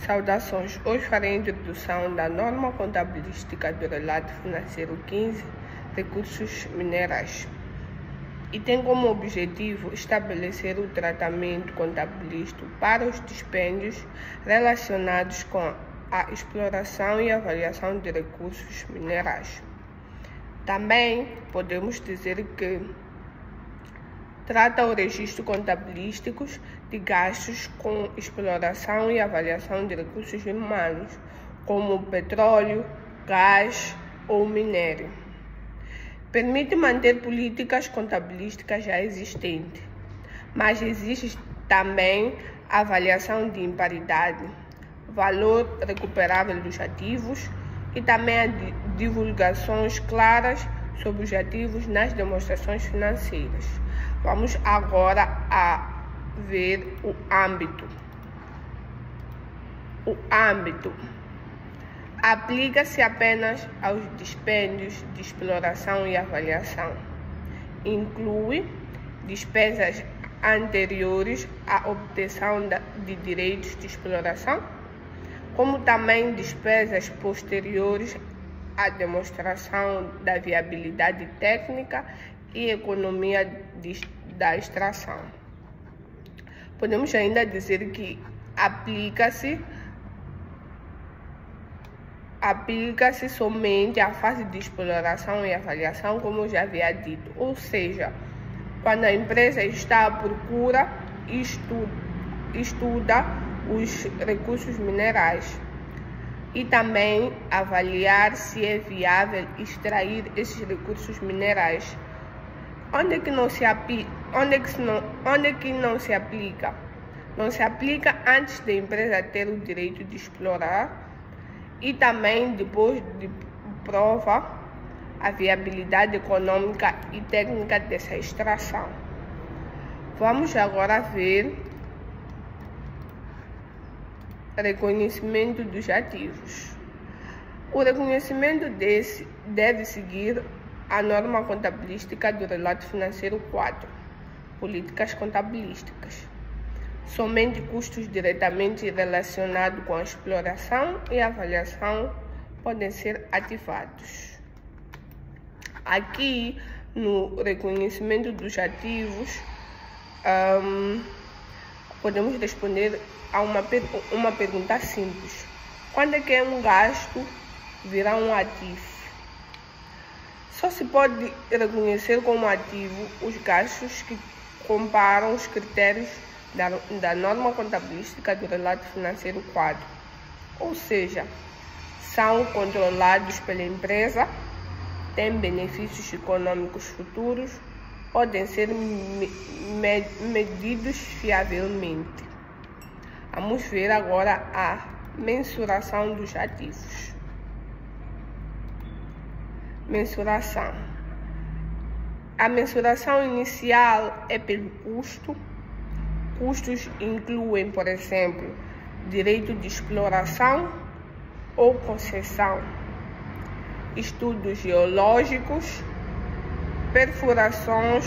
Saudações! Hoje farei a introdução da norma contabilística do relato financeiro 15, recursos minerais, e tem como objetivo estabelecer o tratamento contabilístico para os dispêndios relacionados com a exploração e avaliação de recursos minerais. Também podemos dizer que trata o registro contabilísticos de gastos com exploração e avaliação de recursos humanos, como petróleo, gás ou minério. Permite manter políticas contabilísticas já existentes, mas existe também a avaliação de imparidade, valor recuperável dos ativos e também a divulgações claras sobre os ativos nas demonstrações financeiras. Vamos agora a ver o âmbito. O âmbito aplica-se apenas aos dispêndios de exploração e avaliação. Inclui despesas anteriores à obtenção de direitos de exploração, como também despesas posteriores à demonstração da viabilidade técnica e economia da extração. Podemos ainda dizer que aplica-se somente à fase de exploração e avaliação, como eu já havia dito, ou seja, quando a empresa está à procura e estuda os recursos minerais, e também avaliar se é viável extrair esses recursos minerais. Onde que não se aplica? Não se aplica antes da empresa ter o direito de explorar e também depois de prova a viabilidade econômica e técnica dessa extração. Vamos agora ver reconhecimento dos ativos. O reconhecimento deve seguir a norma contabilística do relato financeiro 4, políticas contabilísticas. Somente custos diretamente relacionados com a exploração e avaliação podem ser ativados. Aqui, no reconhecimento dos ativos, podemos responder a uma pergunta simples. Quando é que um gasto virá um ativo? Só se pode reconhecer como ativo os gastos que comparam os critérios da norma contabilística do relato financeiro 4, ou seja, são controlados pela empresa, têm benefícios econômicos futuros, podem ser medidos fiavelmente. Vamos ver agora a mensuração dos ativos. Mensuração. A mensuração inicial é pelo custo. Custos incluem, por exemplo, direito de exploração ou concessão, estudos geológicos, perfurações,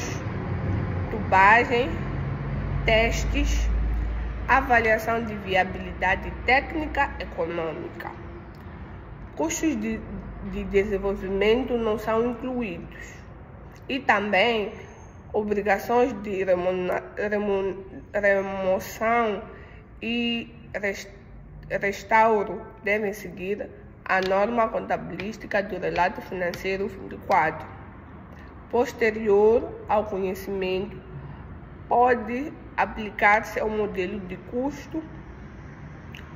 tubagem, testes, avaliação de viabilidade técnica e econômica. Custos de desenvolvimento não são incluídos. E também obrigações de remoção e restauro devem seguir a norma contabilística do relato financeiro 24. Posterior ao conhecimento, pode aplicar-se ao modelo de custo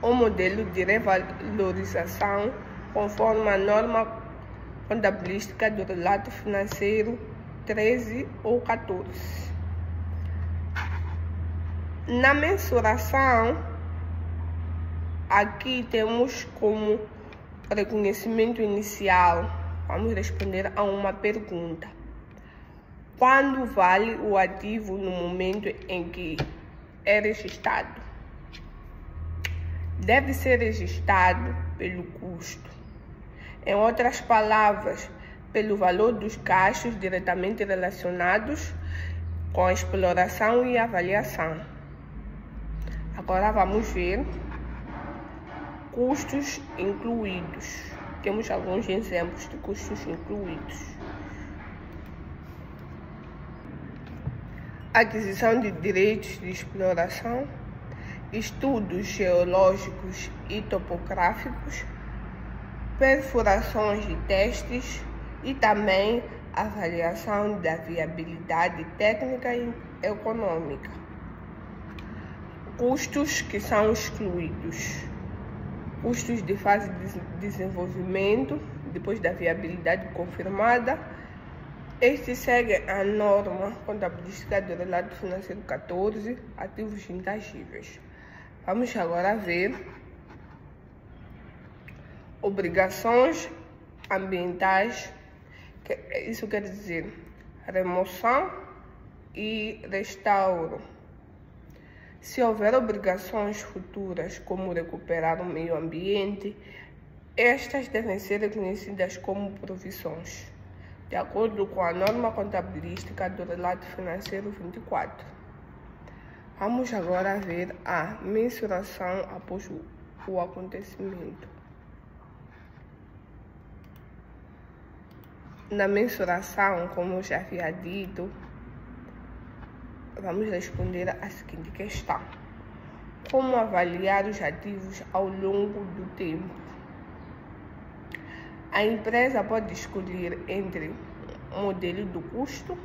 ou modelo de revalorização, conforme a norma contabilística do relato financeiro 13 ou 14. Na mensuração, aqui temos como reconhecimento inicial, vamos responder a uma pergunta. Quando vale o ativo no momento em que é registrado? Deve ser registrado pelo custo. Em outras palavras, pelo valor dos gastos diretamente relacionados com a exploração e avaliação. Agora vamos ver Custos incluídos. Temos alguns exemplos de custos incluídos. Aquisição de direitos de exploração, estudos geológicos e topográficos, perfurações de testes e também avaliação da viabilidade técnica e econômica. Custos que são excluídos. Custos de fase de desenvolvimento, depois da viabilidade confirmada. Este segue a norma contabilística do relato financeiro 14, ativos intangíveis. Vamos agora ver obrigações ambientais, isso quer dizer remoção e restauro. Se houver obrigações futuras, como recuperar o meio ambiente, estas devem ser reconhecidas como provisões, de acordo com a norma contabilística do relato financeiro 24. Vamos agora ver a mensuração após o acontecimento. Na mensuração, como eu já havia dito, vamos responder a seguinte questão: como avaliar os ativos ao longo do tempo? A empresa pode escolher entre o modelo do custo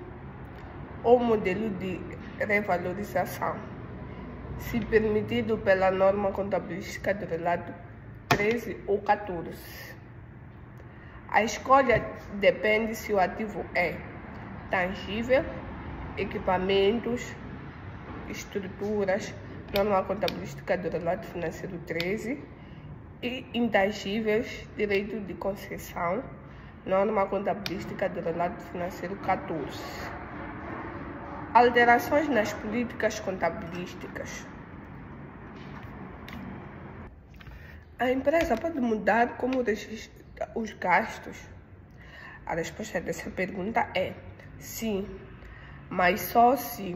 ou modelo de revalorização, se permitido pela norma contabilística do relato 13 ou 14. A escolha depende se o ativo é tangível, equipamentos, estruturas, norma contabilística do relato financeiro 13, e intangíveis, direito de concessão, norma contabilística do relato financeiro 14. Alterações nas políticas contabilísticas. A empresa pode mudar como registra os gastos? A resposta dessa pergunta é sim, mas só se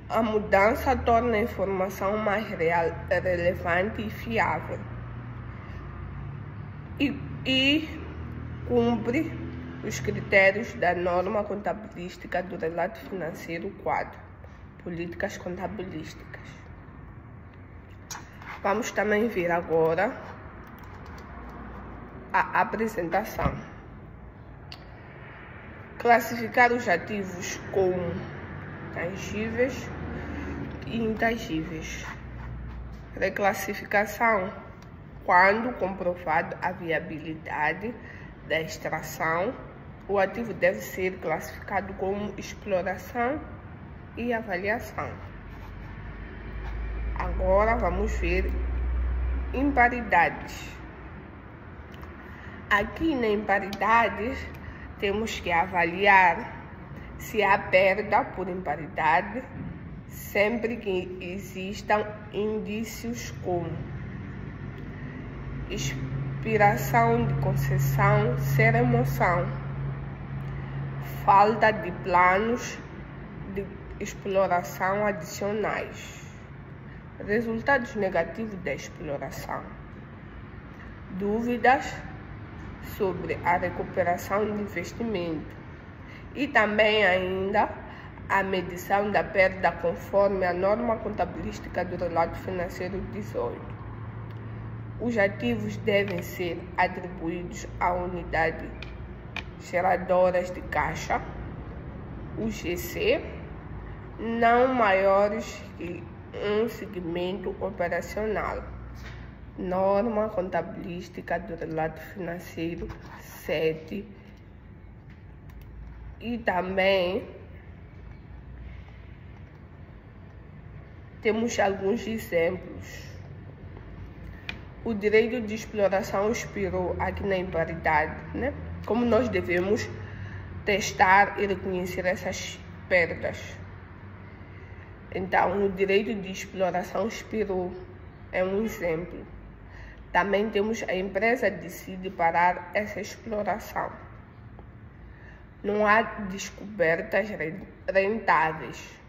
a mudança torna a informação mais relevante e fiável e cumpre os critérios da norma contabilística do relato financeiro 4, políticas contabilísticas. Vamos também ver agora a apresentação. Classificar os ativos como tangíveis e intangíveis. Reclassificação: quando comprovado a viabilidade da extração, o ativo deve ser classificado como exploração e avaliação. Agora vamos ver imparidades. Aqui na imparidade temos que avaliar se há perda por imparidade, sempre que existam indícios como expiração de concessão sem remoção, falta de planos de exploração adicionais, resultados negativos da exploração, dúvidas sobre a recuperação de investimento e também ainda a medição da perda conforme a norma contabilística do relato financeiro 18. Os ativos devem ser atribuídos a unidade geradoras de caixa, UGC, não maiores que um segmento operacional. Norma contabilística do relato financeiro 7. E também temos alguns exemplos. O direito de exploração expirou aqui na imparidade, né? Como nós devemos testar e reconhecer essas perdas? Então, o direito de exploração expirou, é um exemplo. Também temos a empresa decide parar essa exploração. Não há descobertas rentáveis.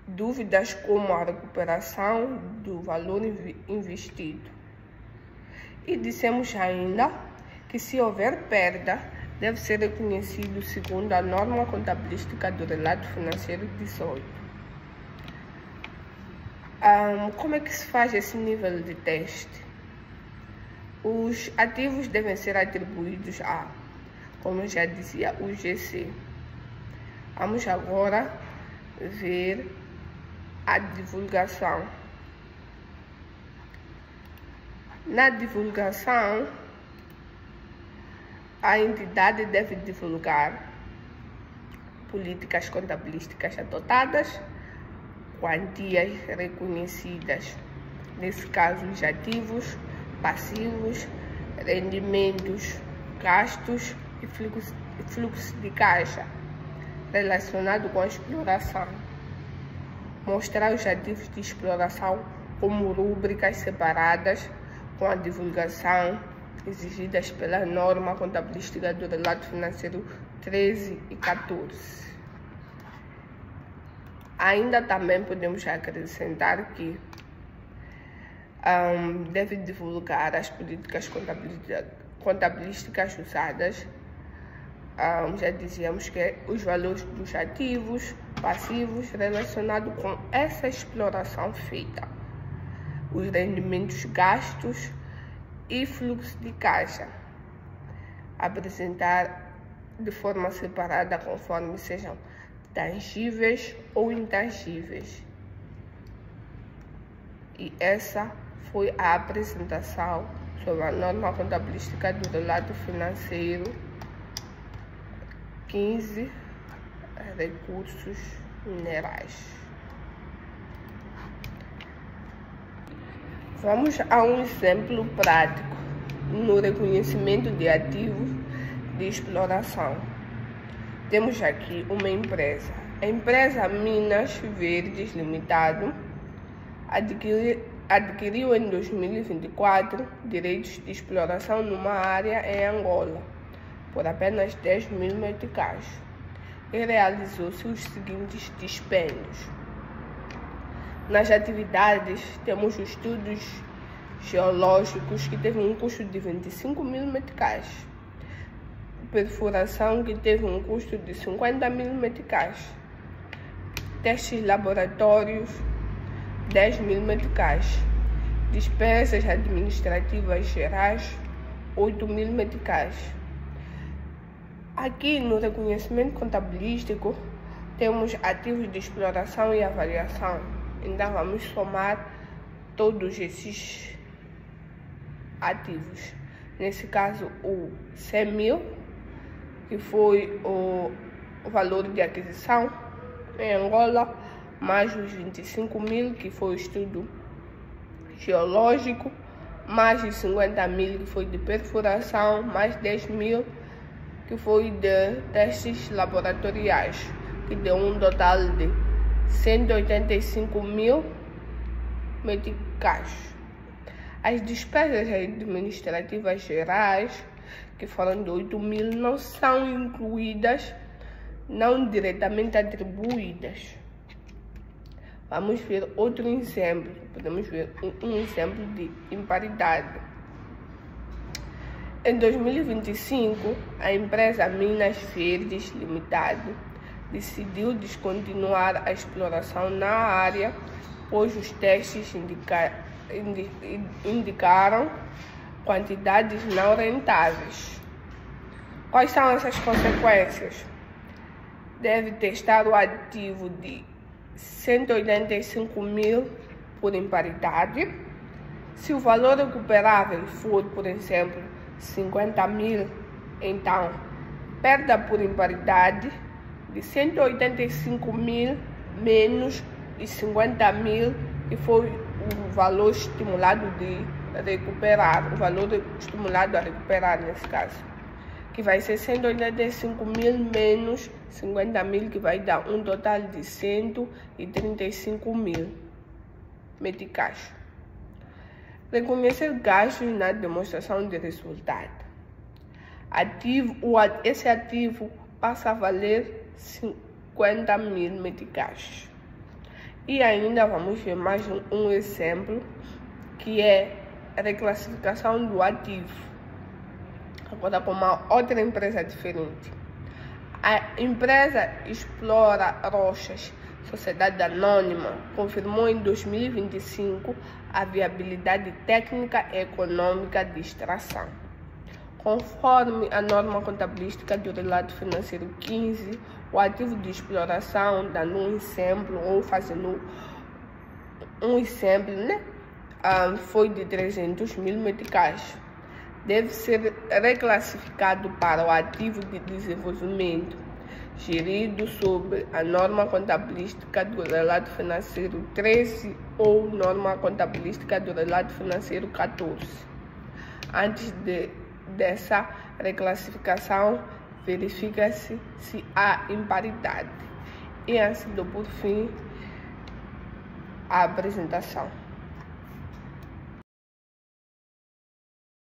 dúvidas como a recuperação do valor investido. E dissemos ainda que, se houver perda, deve ser reconhecido segundo a norma contabilística do relato financeiro 18. Como é que se faz esse nível de teste? Os ativos devem ser atribuídos a, como eu já dizia, o GC. Vamos agora ver a divulgação. Na divulgação, a entidade deve divulgar políticas contabilísticas adotadas, quantias reconhecidas, nesse caso os ativos, passivos, rendimentos, gastos e fluxo de caixa relacionado com a exploração. Mostrar os ativos de exploração como rúbricas separadas com a divulgação exigidas pela norma contabilística do relato financeiro 13 e 14. Ainda também podemos acrescentar que deve divulgar as políticas contabilísticas usadas. Já dizíamos que os valores dos ativos, passivos relacionados com essa exploração feita, os rendimentos gastos e fluxo de caixa. Apresentar de forma separada conforme sejam tangíveis ou intangíveis. E essa foi a apresentação sobre a norma contabilística do relato financeiro 15, recursos minerais. Vamos a um exemplo prático no reconhecimento de ativos de exploração. Temos aqui uma empresa. A empresa Minas Verdes Limitado adquiriu em 2024 direitos de exploração numa área em Angola por apenas 10.000 meticais e realizou-se os seguintes dispêndios. Nas atividades, temos os estudos geológicos, que teve um custo de 25.000 meticais, perfuração, que teve um custo de 50.000 meticais, testes laboratórios, 10.000 meticais, despesas administrativas gerais, 8.000 meticais. Aqui no reconhecimento contabilístico, temos ativos de exploração e avaliação. Então vamos somar todos esses ativos. Nesse caso, o 100.000, que foi o valor de aquisição em Angola, mais os 25.000, que foi o estudo geológico, mais os 50.000, que foi de perfuração, mais 10.000, que foi de testes laboratoriais, que deu um total de 185.000 meticais. As despesas administrativas gerais, que foram de 8.000, não são incluídas, não diretamente atribuídas. Vamos ver outro exemplo. Podemos ver um exemplo de imparidade. Em 2025, a empresa Minas Verdes Limitado decidiu descontinuar a exploração na área, pois os testes indicaram quantidades não rentáveis. Quais são essas consequências? Deve testar o ativo de 185.000 por imparidade. Se o valor recuperável for, por exemplo, 50.000, então perda por imparidade de 185.000 menos os 50.000, que foi o valor estimulado de recuperar, o valor estimulado a recuperar nesse caso, que vai ser 185.000 menos 50.000, que vai dar um total de 135.000 meticais. Reconhecer gastos na demonstração de resultado. Esse ativo passa a valer 50.000 meticais. E ainda vamos ver mais um exemplo, que é a reclassificação do ativo, agora com uma outra empresa diferente. A empresa Explora Rochas, Sociedade Anônima, confirmou em 2025 a viabilidade técnica e econômica de extração. Conforme a norma contabilística do relato financeiro 15, o ativo de exploração, dando um exemplo ou fazendo um exemplo, foi de 300 mil meticais. Deve ser reclassificado para o ativo de desenvolvimento, gerido sob a norma contabilística do relato financeiro 13 ou norma contabilística do relato financeiro 14. Antes dessa reclassificação, verifica-se se há imparidade. E assim, por fim, a apresentação.